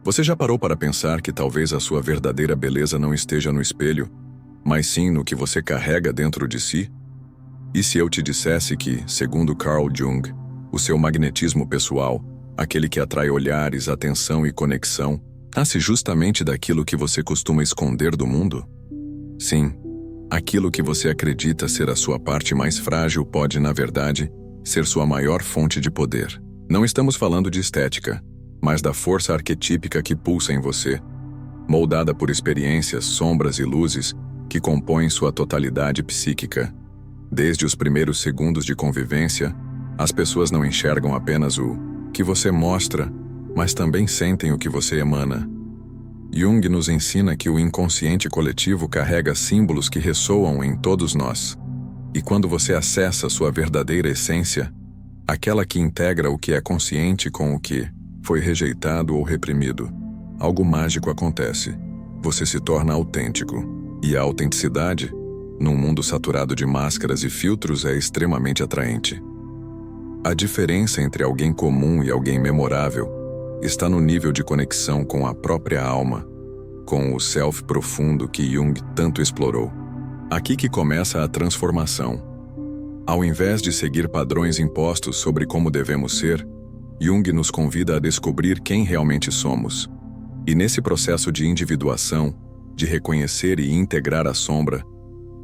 Você já parou para pensar que talvez a sua verdadeira beleza não esteja no espelho, mas sim no que você carrega dentro de si? E se eu te dissesse que, segundo Carl Jung, o seu magnetismo pessoal, aquele que atrai olhares, atenção e conexão, nasce justamente daquilo que você costuma esconder do mundo? Sim, aquilo que você acredita ser a sua parte mais frágil pode, na verdade, ser sua maior fonte de poder. Não estamos falando de estética, mas da força arquetípica que pulsa em você, moldada por experiências, sombras e luzes que compõem sua totalidade psíquica. Desde os primeiros segundos de convivência, as pessoas não enxergam apenas o que você mostra, mas também sentem o que você emana. Jung nos ensina que o inconsciente coletivo carrega símbolos que ressoam em todos nós. E quando você acessa sua verdadeira essência, aquela que integra o que é consciente com o que foi rejeitado ou reprimido, algo mágico acontece. Você se torna autêntico. E a autenticidade, num mundo saturado de máscaras e filtros, é extremamente atraente. A diferença entre alguém comum e alguém memorável está no nível de conexão com a própria alma, com o self profundo que Jung tanto explorou. Aqui que começa a transformação. Ao invés de seguir padrões impostos sobre como devemos ser, Jung nos convida a descobrir quem realmente somos. E nesse processo de individuação, de reconhecer e integrar a sombra,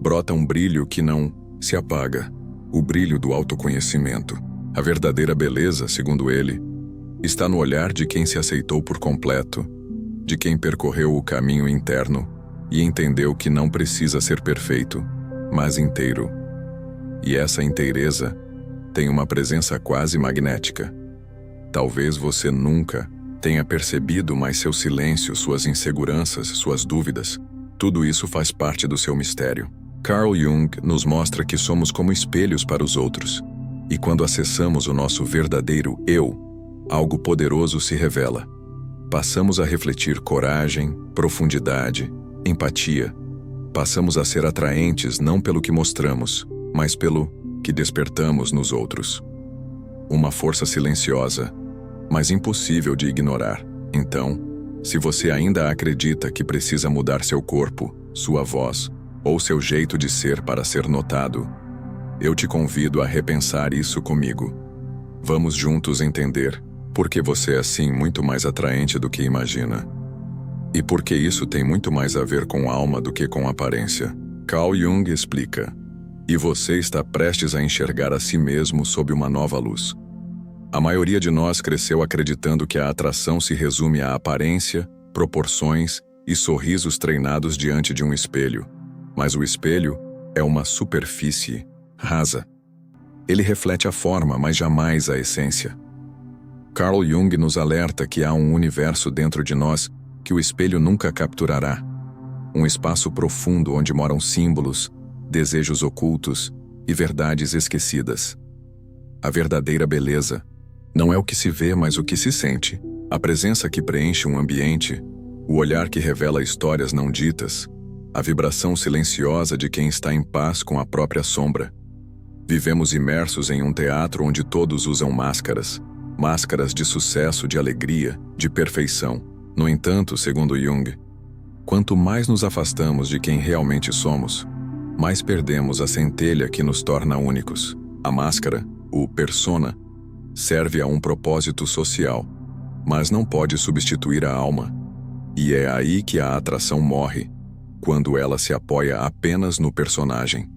brota um brilho que não se apaga, o brilho do autoconhecimento. A verdadeira beleza, segundo ele, está no olhar de quem se aceitou por completo, de quem percorreu o caminho interno e entendeu que não precisa ser perfeito, mas inteiro. E essa inteireza tem uma presença quase magnética. Talvez você nunca tenha percebido, mas seu silêncio, suas inseguranças, suas dúvidas, tudo isso faz parte do seu mistério. Carl Jung nos mostra que somos como espelhos para os outros, e quando acessamos o nosso verdadeiro eu, algo poderoso se revela. Passamos a refletir coragem, profundidade, empatia. Passamos a ser atraentes não pelo que mostramos, mas pelo que despertamos nos outros. Uma força silenciosa, mas impossível de ignorar. Então, se você ainda acredita que precisa mudar seu corpo, sua voz ou seu jeito de ser para ser notado, eu te convido a repensar isso comigo. Vamos juntos entender por que você é assim muito mais atraente do que imagina. E por que isso tem muito mais a ver com alma do que com aparência. Carl Jung explica: e você está prestes a enxergar a si mesmo sob uma nova luz. A maioria de nós cresceu acreditando que a atração se resume à aparência, proporções e sorrisos treinados diante de um espelho. Mas o espelho é uma superfície rasa. Ele reflete a forma, mas jamais a essência. Carl Jung nos alerta que há um universo dentro de nós que o espelho nunca capturará. Um espaço profundo onde moram símbolos, desejos ocultos e verdades esquecidas. A verdadeira beleza não é o que se vê, mas o que se sente. A presença que preenche um ambiente, o olhar que revela histórias não ditas, a vibração silenciosa de quem está em paz com a própria sombra. Vivemos imersos em um teatro onde todos usam máscaras, máscaras de sucesso, de alegria, de perfeição. No entanto, segundo Jung, quanto mais nos afastamos de quem realmente somos, mais perdemos a centelha que nos torna únicos. A máscara, o persona, serve a um propósito social, mas não pode substituir a alma. E é aí que a atração morre, quando ela se apoia apenas no personagem.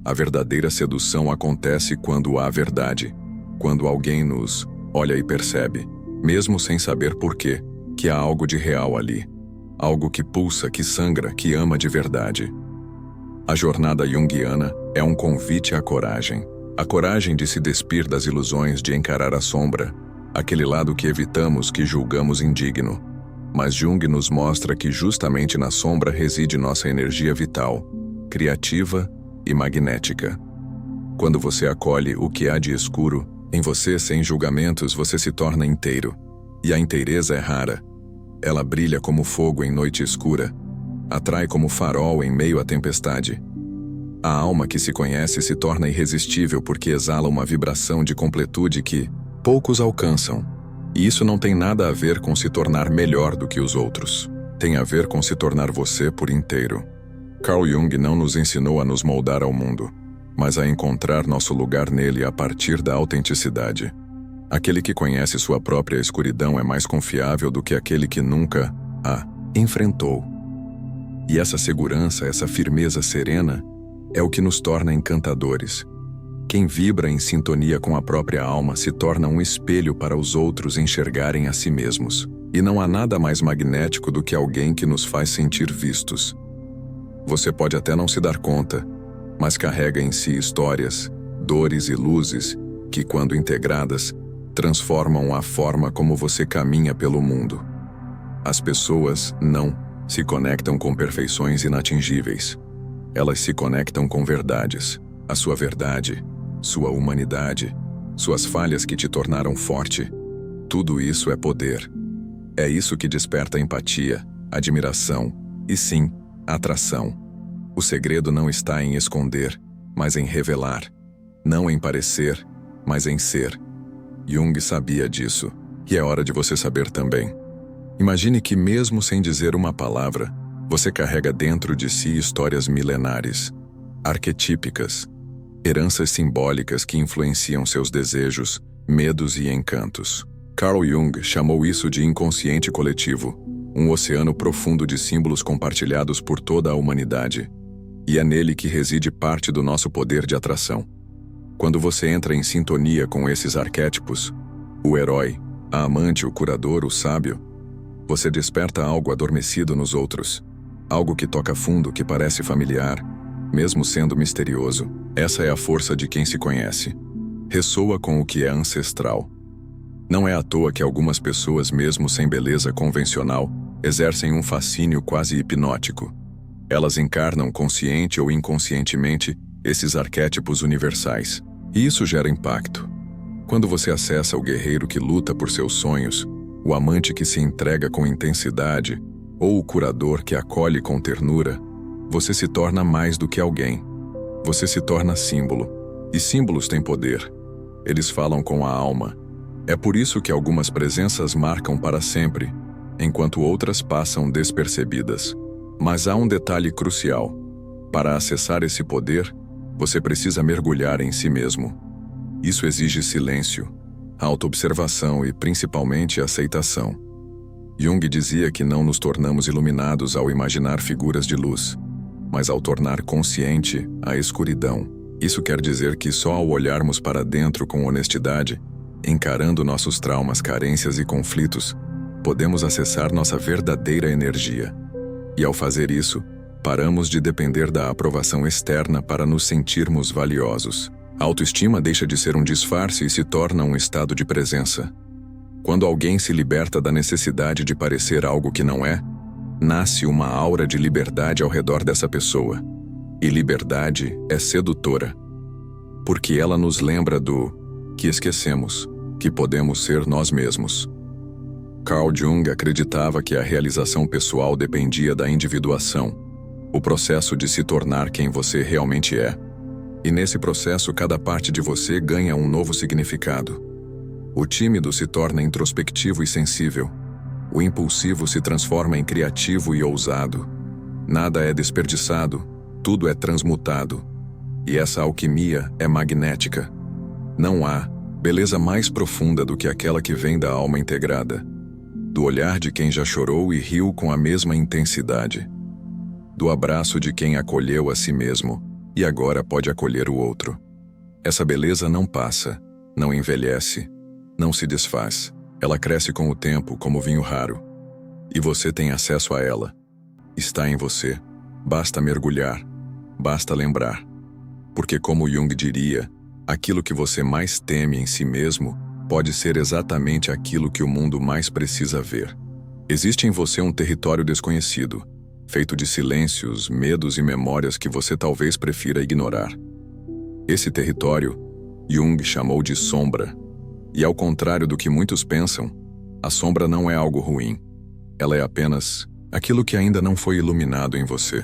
A verdadeira sedução acontece quando há verdade, quando alguém nos olha e percebe, mesmo sem saber porquê, que há algo de real ali, algo que pulsa, que sangra, que ama de verdade. A jornada junguiana é um convite à coragem. A coragem de se despir das ilusões, de encarar a sombra, aquele lado que evitamos, que julgamos indigno. Mas Jung nos mostra que justamente na sombra reside nossa energia vital, criativa e magnética. Quando você acolhe o que há de escuro, em você sem julgamentos você se torna inteiro. E a inteireza é rara. Ela brilha como fogo em noite escura, atrai como farol em meio à tempestade. A alma que se conhece se torna irresistível porque exala uma vibração de completude que poucos alcançam. E isso não tem nada a ver com se tornar melhor do que os outros. Tem a ver com se tornar você por inteiro. Carl Jung não nos ensinou a nos moldar ao mundo, mas a encontrar nosso lugar nele a partir da autenticidade. Aquele que conhece sua própria escuridão é mais confiável do que aquele que nunca a enfrentou. E essa segurança, essa firmeza serena, é o que nos torna encantadores. Quem vibra em sintonia com a própria alma se torna um espelho para os outros enxergarem a si mesmos. E não há nada mais magnético do que alguém que nos faz sentir vistos. Você pode até não se dar conta, mas carrega em si histórias, dores e luzes que, quando integradas, transformam a forma como você caminha pelo mundo. As pessoas não se conectam com perfeições inatingíveis. Elas se conectam com verdades. A sua verdade, sua humanidade, suas falhas que te tornaram forte. Tudo isso é poder. É isso que desperta empatia, admiração e, sim, atração. O segredo não está em esconder, mas em revelar. Não em parecer, mas em ser. Jung sabia disso, e é hora de você saber também. Imagine que, mesmo sem dizer uma palavra, você carrega dentro de si histórias milenares, arquetípicas, heranças simbólicas que influenciam seus desejos, medos e encantos. Carl Jung chamou isso de inconsciente coletivo, um oceano profundo de símbolos compartilhados por toda a humanidade. E é nele que reside parte do nosso poder de atração. Quando você entra em sintonia com esses arquétipos, o herói, a amante, o curador, o sábio, você desperta algo adormecido nos outros, algo que toca fundo, que parece familiar, mesmo sendo misterioso. Essa é a força de quem se conhece. Ressoa com o que é ancestral. Não é à toa que algumas pessoas, mesmo sem beleza convencional, exercem um fascínio quase hipnótico. Elas encarnam consciente ou inconscientemente esses arquétipos universais. E isso gera impacto. Quando você acessa o guerreiro que luta por seus sonhos, o amante que se entrega com intensidade, ou o curador que acolhe com ternura, você se torna mais do que alguém. Você se torna símbolo. E símbolos têm poder. Eles falam com a alma. É por isso que algumas presenças marcam para sempre, enquanto outras passam despercebidas. Mas há um detalhe crucial. Para acessar esse poder, você precisa mergulhar em si mesmo. Isso exige silêncio, autoobservação e, principalmente, aceitação. Jung dizia que não nos tornamos iluminados ao imaginar figuras de luz, mas ao tornar consciente a escuridão. Isso quer dizer que só ao olharmos para dentro com honestidade, encarando nossos traumas, carências e conflitos, podemos acessar nossa verdadeira energia. E ao fazer isso, paramos de depender da aprovação externa para nos sentirmos valiosos. A autoestima deixa de ser um disfarce e se torna um estado de presença. Quando alguém se liberta da necessidade de parecer algo que não é, nasce uma aura de liberdade ao redor dessa pessoa. E liberdade é sedutora, porque ela nos lembra do que esquecemos, que podemos ser nós mesmos. Carl Jung acreditava que a realização pessoal dependia da individuação, o processo de se tornar quem você realmente é. E nesse processo, cada parte de você ganha um novo significado. O tímido se torna introspectivo e sensível. O impulsivo se transforma em criativo e ousado. Nada é desperdiçado, tudo é transmutado. E essa alquimia é magnética. Não há beleza mais profunda do que aquela que vem da alma integrada, do olhar de quem já chorou e riu com a mesma intensidade, do abraço de quem acolheu a si mesmo e agora pode acolher o outro. Essa beleza não passa, não envelhece, não se desfaz. Ela cresce com o tempo como vinho raro. E você tem acesso a ela. Está em você. Basta mergulhar. Basta lembrar. Porque, como Jung diria, aquilo que você mais teme em si mesmo pode ser exatamente aquilo que o mundo mais precisa ver. Existe em você um território desconhecido, feito de silêncios, medos e memórias que você talvez prefira ignorar. Esse território, Jung chamou de sombra. E ao contrário do que muitos pensam, a sombra não é algo ruim. Ela é apenas aquilo que ainda não foi iluminado em você.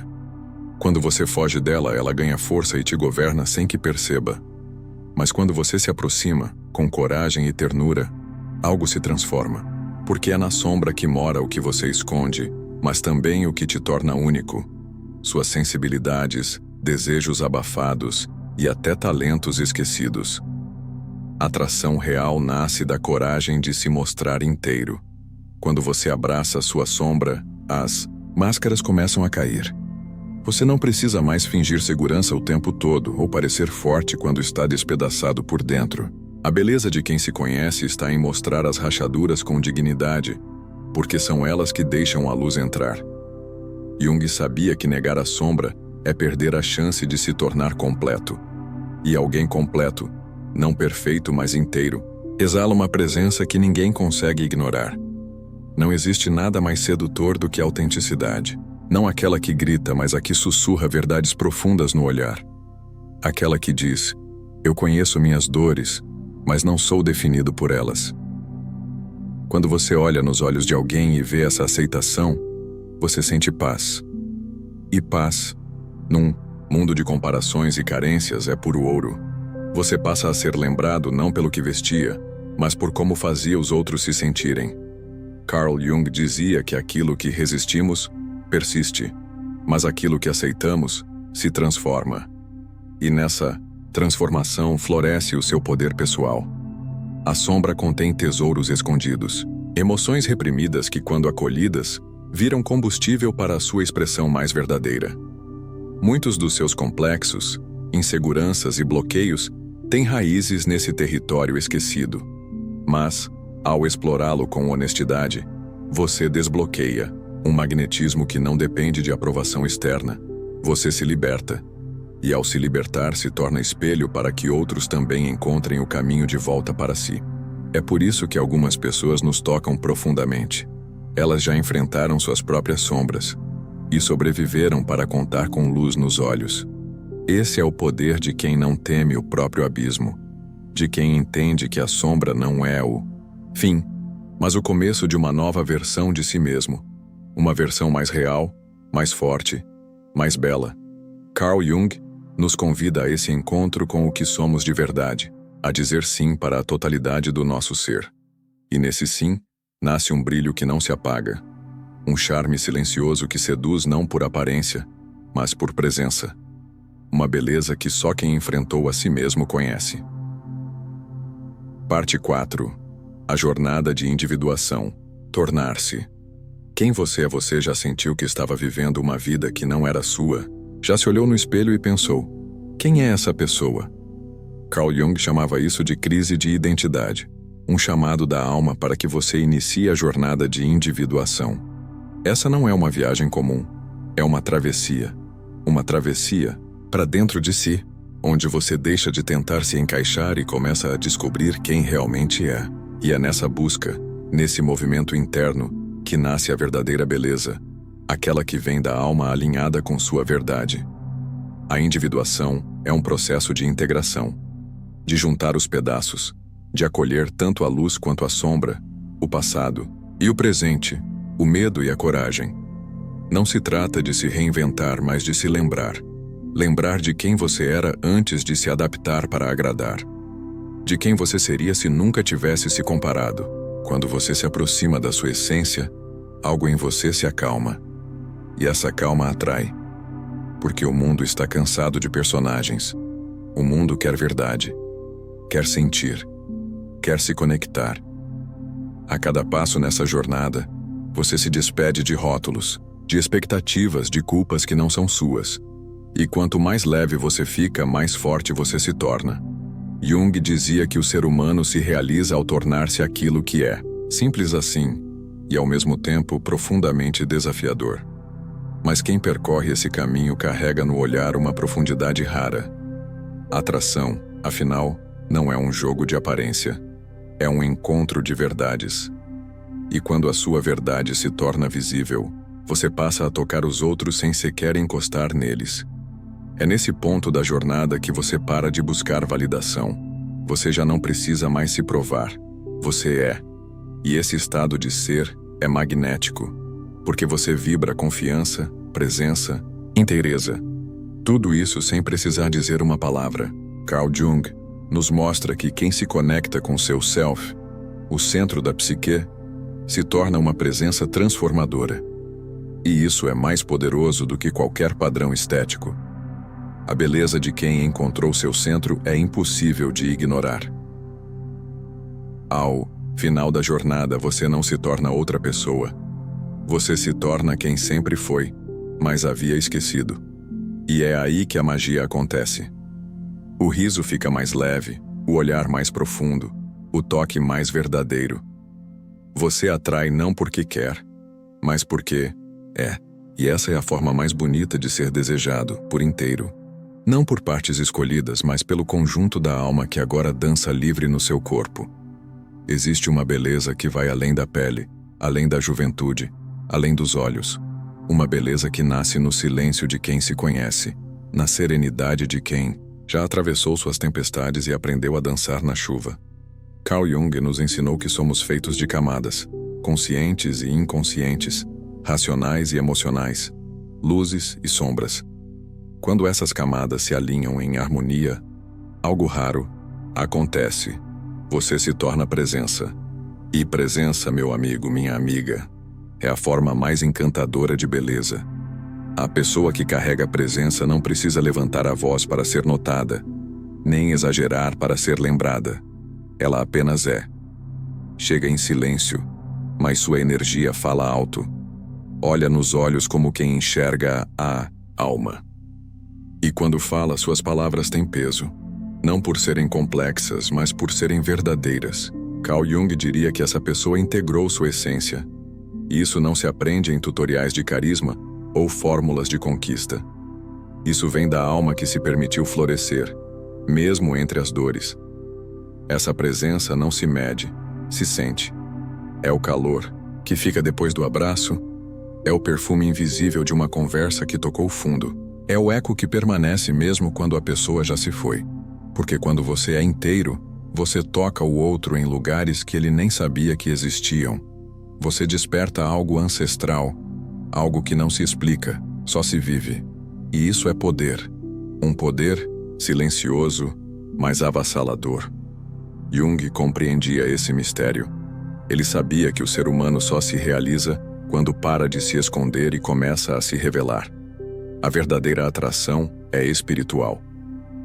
Quando você foge dela, ela ganha força e te governa sem que perceba. Mas quando você se aproxima, com coragem e ternura, algo se transforma. Porque é na sombra que mora o que você esconde, mas também o que te torna único. Suas sensibilidades, desejos abafados e até talentos esquecidos. A atração real nasce da coragem de se mostrar inteiro. Quando você abraça sua sombra, as máscaras começam a cair. Você não precisa mais fingir segurança o tempo todo ou parecer forte quando está despedaçado por dentro. A beleza de quem se conhece está em mostrar as rachaduras com dignidade, porque são elas que deixam a luz entrar. Jung sabia que negar a sombra é perder a chance de se tornar completo. E alguém completo, não perfeito, mas inteiro, exala uma presença que ninguém consegue ignorar. Não existe nada mais sedutor do que a autenticidade. Não aquela que grita, mas a que sussurra verdades profundas no olhar. Aquela que diz: eu conheço minhas dores, mas não sou definido por elas. Quando você olha nos olhos de alguém e vê essa aceitação, você sente paz. E paz, num mundo de comparações e carências, é puro ouro. Você passa a ser lembrado não pelo que vestia, mas por como fazia os outros se sentirem. Carl Jung dizia que aquilo que resistimos persiste, mas aquilo que aceitamos se transforma. E nessa transformação floresce o seu poder pessoal. A sombra contém tesouros escondidos, emoções reprimidas que, quando acolhidas, viram combustível para a sua expressão mais verdadeira. Muitos dos seus complexos, inseguranças e bloqueios têm raízes nesse território esquecido. Mas, ao explorá-lo com honestidade, você desbloqueia um magnetismo que não depende de aprovação externa. Você se liberta. E ao se libertar, se torna espelho para que outros também encontrem o caminho de volta para si. É por isso que algumas pessoas nos tocam profundamente. Elas já enfrentaram suas próprias sombras e sobreviveram para contar com luz nos olhos. Esse é o poder de quem não teme o próprio abismo, de quem entende que a sombra não é o fim, mas o começo de uma nova versão de si mesmo. Uma versão mais real, mais forte, mais bela. Carl Jung nos convida a esse encontro com o que somos de verdade, a dizer sim para a totalidade do nosso ser. E nesse sim, nasce um brilho que não se apaga, um charme silencioso que seduz não por aparência, mas por presença. Uma beleza que só quem enfrentou a si mesmo conhece. Parte 4. A jornada de individuação. Tornar-se. Quem você é? Você já sentiu que estava vivendo uma vida que não era sua? Já se olhou no espelho e pensou: quem é essa pessoa? Carl Jung chamava isso de crise de identidade, um chamado da alma para que você inicie a jornada de individuação. Essa não é uma viagem comum, é uma travessia para dentro de si, onde você deixa de tentar se encaixar e começa a descobrir quem realmente é. E é nessa busca, nesse movimento interno, que nasce a verdadeira beleza, aquela que vem da alma alinhada com sua verdade. A individuação é um processo de integração, de juntar os pedaços, de acolher tanto a luz quanto a sombra, o passado e o presente, o medo e a coragem. Não se trata de se reinventar, mas de se lembrar. Lembrar de quem você era antes de se adaptar para agradar. De quem você seria se nunca tivesse se comparado. Quando você se aproxima da sua essência, algo em você se acalma. E essa calma atrai. Porque o mundo está cansado de personagens. O mundo quer verdade. Quer sentir. Quer se conectar. A cada passo nessa jornada, você se despede de rótulos, de expectativas, de culpas que não são suas. E quanto mais leve você fica, mais forte você se torna. Jung dizia que o ser humano se realiza ao tornar-se aquilo que é. Simples assim, e ao mesmo tempo profundamente desafiador. Mas quem percorre esse caminho carrega no olhar uma profundidade rara. A atração, afinal, não é um jogo de aparência. É um encontro de verdades. E quando a sua verdade se torna visível, você passa a tocar os outros sem sequer encostar neles. É nesse ponto da jornada que você para de buscar validação. Você já não precisa mais se provar. Você é. E esse estado de ser é magnético, porque você vibra confiança, presença, inteireza. Tudo isso sem precisar dizer uma palavra. Carl Jung nos mostra que quem se conecta com seu self o centro da psique, se torna uma presença transformadora. E isso é mais poderoso do que qualquer padrão estético. A beleza de quem encontrou seu centro é impossível de ignorar. Ao final da jornada, você não se torna outra pessoa. Você se torna quem sempre foi, mas havia esquecido. E é aí que a magia acontece. O riso fica mais leve, o olhar mais profundo, o toque mais verdadeiro. Você atrai não porque quer, mas porque é. E essa é a forma mais bonita de ser desejado, por inteiro. Não por partes escolhidas, mas pelo conjunto da alma que agora dança livre no seu corpo. Existe uma beleza que vai além da pele, além da juventude, além dos olhos. Uma beleza que nasce no silêncio de quem se conhece, na serenidade de quem já atravessou suas tempestades e aprendeu a dançar na chuva. Carl Jung nos ensinou que somos feitos de camadas, conscientes e inconscientes, racionais e emocionais, luzes e sombras. Quando essas camadas se alinham em harmonia, algo raro acontece. Você se torna presença. E presença, meu amigo, minha amiga, é a forma mais encantadora de beleza. A pessoa que carrega a presença não precisa levantar a voz para ser notada, nem exagerar para ser lembrada. Ela apenas é. Chega em silêncio, mas sua energia fala alto. Olha nos olhos como quem enxerga a alma. E quando fala, suas palavras têm peso. Não por serem complexas, mas por serem verdadeiras. Carl Jung diria que essa pessoa integrou sua essência. E isso não se aprende em tutoriais de carisma ou fórmulas de conquista. Isso vem da alma que se permitiu florescer, mesmo entre as dores. Essa presença não se mede, se sente. É o calor que fica depois do abraço. É o perfume invisível de uma conversa que tocou fundo. É o eco que permanece mesmo quando a pessoa já se foi. Porque quando você é inteiro, você toca o outro em lugares que ele nem sabia que existiam. Você desperta algo ancestral, algo que não se explica, só se vive. E isso é poder. Um poder silencioso, mas avassalador. Jung compreendia esse mistério. Ele sabia que o ser humano só se realiza quando para de se esconder e começa a se revelar. A verdadeira atração é espiritual.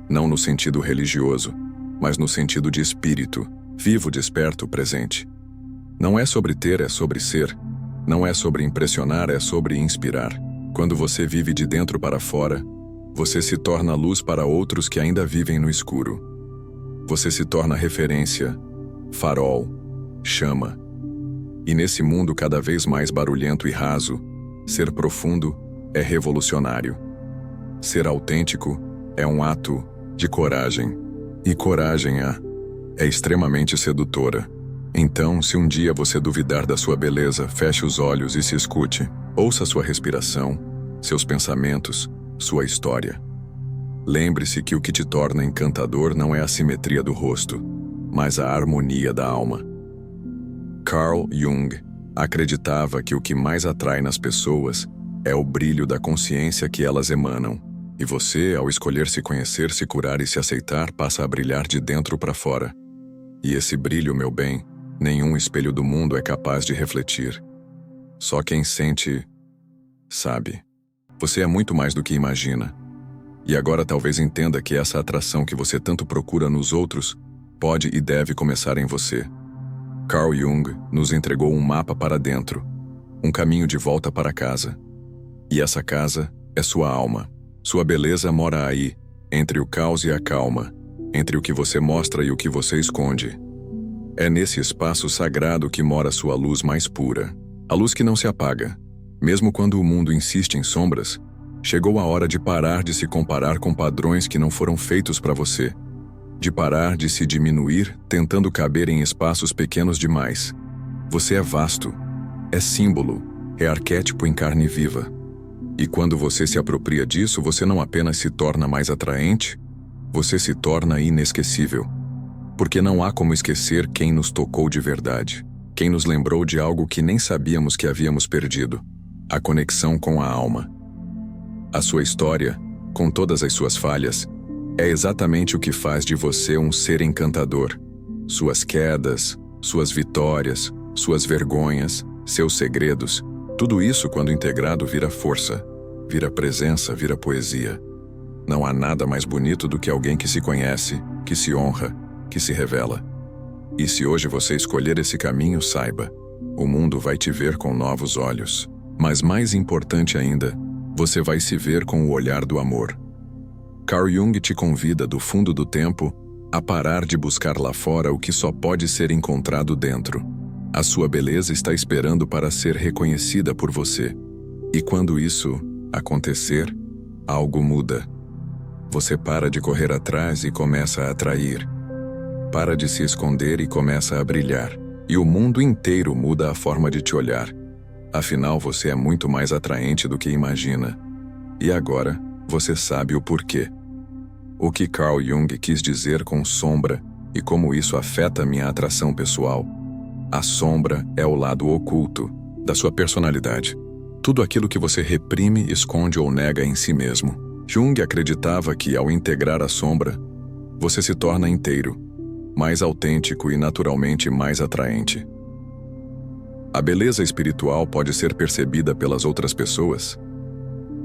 Não no sentido religioso, mas no sentido de espírito, vivo, desperto, presente. Não é sobre ter, é sobre ser. Não é sobre impressionar, é sobre inspirar. Quando você vive de dentro para fora, você se torna luz para outros que ainda vivem no escuro. Você se torna referência, farol, chama. E nesse mundo cada vez mais barulhento e raso, ser profundo é revolucionário. Ser autêntico é um ato de coragem. E coragem é extremamente sedutora. Então, se um dia você duvidar da sua beleza, feche os olhos e se escute. Ouça sua respiração, seus pensamentos, sua história. Lembre-se que o que te torna encantador não é a simetria do rosto, mas a harmonia da alma. Carl Jung acreditava que o que mais atrai nas pessoas é o brilho da consciência que elas emanam. E você, ao escolher se conhecer, se curar e se aceitar, passa a brilhar de dentro para fora. E esse brilho, meu bem, nenhum espelho do mundo é capaz de refletir. Só quem sente, sabe. Você é muito mais do que imagina. E agora talvez entenda que essa atração que você tanto procura nos outros pode e deve começar em você. Carl Jung nos entregou um mapa para dentro, um caminho de volta para casa. E essa casa é sua alma. Sua beleza mora aí, entre o caos e a calma, entre o que você mostra e o que você esconde. É nesse espaço sagrado que mora sua luz mais pura. A luz que não se apaga. Mesmo quando o mundo insiste em sombras, chegou a hora de parar de se comparar com padrões que não foram feitos para você. De parar de se diminuir, tentando caber em espaços pequenos demais. Você é vasto, é símbolo, é arquétipo em carne viva. E quando você se apropria disso, você não apenas se torna mais atraente, você se torna inesquecível. Porque não há como esquecer quem nos tocou de verdade, quem nos lembrou de algo que nem sabíamos que havíamos perdido, a conexão com a alma. A sua história, com todas as suas falhas, é exatamente o que faz de você um ser encantador. Suas quedas, suas vitórias, suas vergonhas, seus segredos, tudo isso, quando integrado, vira força, vira presença, vira poesia. Não há nada mais bonito do que alguém que se conhece, que se honra, que se revela. E se hoje você escolher esse caminho, saiba, o mundo vai te ver com novos olhos. Mas mais importante ainda, você vai se ver com o olhar do amor. Carl Jung te convida do fundo do tempo a parar de buscar lá fora o que só pode ser encontrado dentro. A sua beleza está esperando para ser reconhecida por você. E quando isso acontecer, algo muda. Você para de correr atrás e começa a atrair. Para de se esconder e começa a brilhar. E o mundo inteiro muda a forma de te olhar. Afinal, você é muito mais atraente do que imagina. E agora, você sabe o porquê. O que Carl Jung quis dizer com sombra e como isso afeta minha atração pessoal. A sombra é o lado oculto da sua personalidade. Tudo aquilo que você reprime, esconde ou nega em si mesmo. Jung acreditava que, ao integrar a sombra, você se torna inteiro, mais autêntico e naturalmente mais atraente. A beleza espiritual pode ser percebida pelas outras pessoas?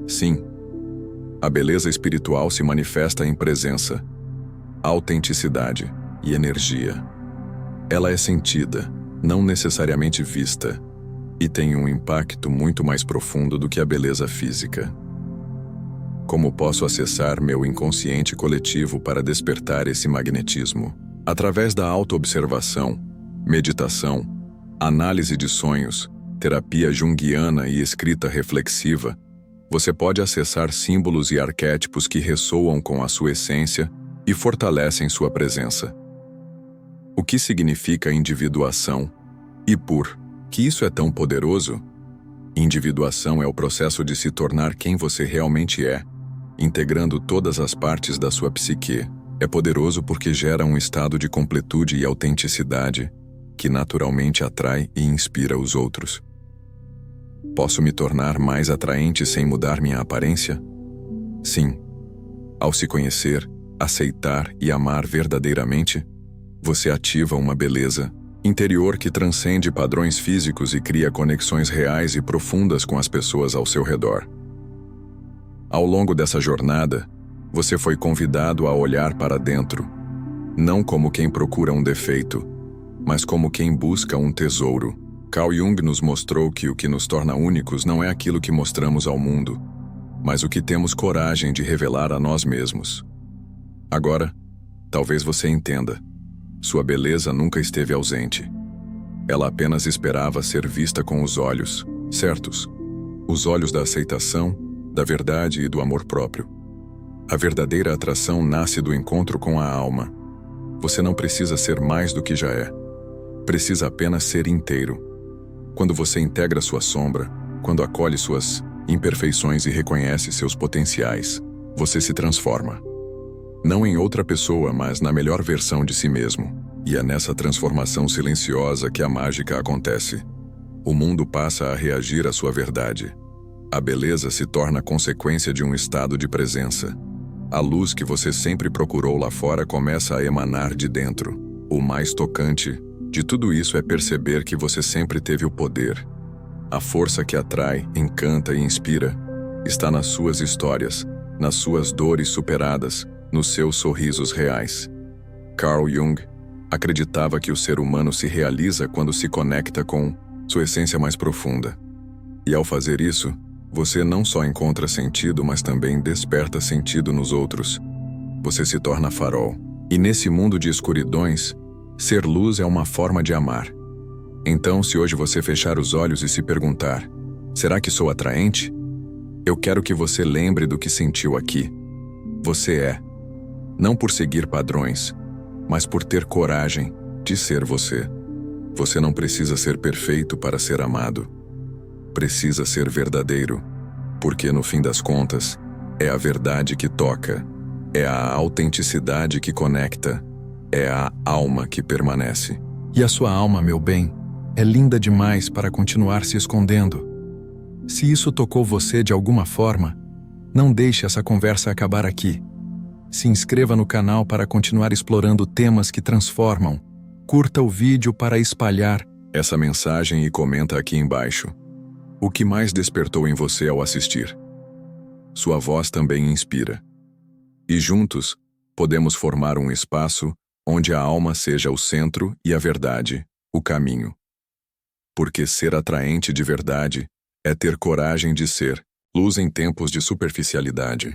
Sim. A beleza espiritual se manifesta em presença, autenticidade e energia. Ela é sentida, não necessariamente vista, e tem um impacto muito mais profundo do que a beleza física. Como posso acessar meu inconsciente coletivo para despertar esse magnetismo? Através da autoobservação, meditação, análise de sonhos, terapia junguiana e escrita reflexiva, você pode acessar símbolos e arquétipos que ressoam com a sua essência e fortalecem sua presença. O que significa individuação? E por que isso é tão poderoso? Individuação é o processo de se tornar quem você realmente é, integrando todas as partes da sua psique. É poderoso porque gera um estado de completude e autenticidade que naturalmente atrai e inspira os outros. Posso me tornar mais atraente sem mudar minha aparência? Sim. Ao se conhecer, aceitar e amar verdadeiramente, você ativa uma beleza interior que transcende padrões físicos e cria conexões reais e profundas com as pessoas ao seu redor. Ao longo dessa jornada, você foi convidado a olhar para dentro, não como quem procura um defeito, mas como quem busca um tesouro. Carl Jung nos mostrou que o que nos torna únicos não é aquilo que mostramos ao mundo, mas o que temos coragem de revelar a nós mesmos. Agora, talvez você entenda. Sua beleza nunca esteve ausente. Ela apenas esperava ser vista com os olhos certos, os olhos da aceitação, da verdade e do amor próprio. A verdadeira atração nasce do encontro com a alma. Você não precisa ser mais do que já é. Precisa apenas ser inteiro. Quando você integra sua sombra, quando acolhe suas imperfeições e reconhece seus potenciais, você se transforma. Não em outra pessoa, mas na melhor versão de si mesmo. E é nessa transformação silenciosa que a mágica acontece. O mundo passa a reagir à sua verdade. A beleza se torna consequência de um estado de presença. A luz que você sempre procurou lá fora começa a emanar de dentro. O mais tocante de tudo isso é perceber que você sempre teve o poder. A força que atrai, encanta e inspira está nas suas histórias, nas suas dores superadas, nos seus sorrisos reais. Carl Jung acreditava que o ser humano se realiza quando se conecta com sua essência mais profunda. E ao fazer isso, você não só encontra sentido, mas também desperta sentido nos outros. Você se torna farol. E nesse mundo de escuridões, ser luz é uma forma de amar. Então, se hoje você fechar os olhos e se perguntar, será que sou atraente? Eu quero que você lembre do que sentiu aqui. Você é. Não por seguir padrões, mas por ter coragem de ser você. Você não precisa ser perfeito para ser amado. Precisa ser verdadeiro, porque no fim das contas, é a verdade que toca, é a autenticidade que conecta, é a alma que permanece. E a sua alma, meu bem, é linda demais para continuar se escondendo. Se isso tocou você de alguma forma, não deixe essa conversa acabar aqui. Se inscreva no canal para continuar explorando temas que transformam, Curta o vídeo para espalhar essa mensagem e comenta aqui embaixo. O que mais despertou em você ao assistir? Sua voz também inspira. E juntos, podemos formar um espaço onde a alma seja o centro e a verdade, o caminho. Porque ser atraente de verdade é ter coragem de ser luz em tempos de superficialidade.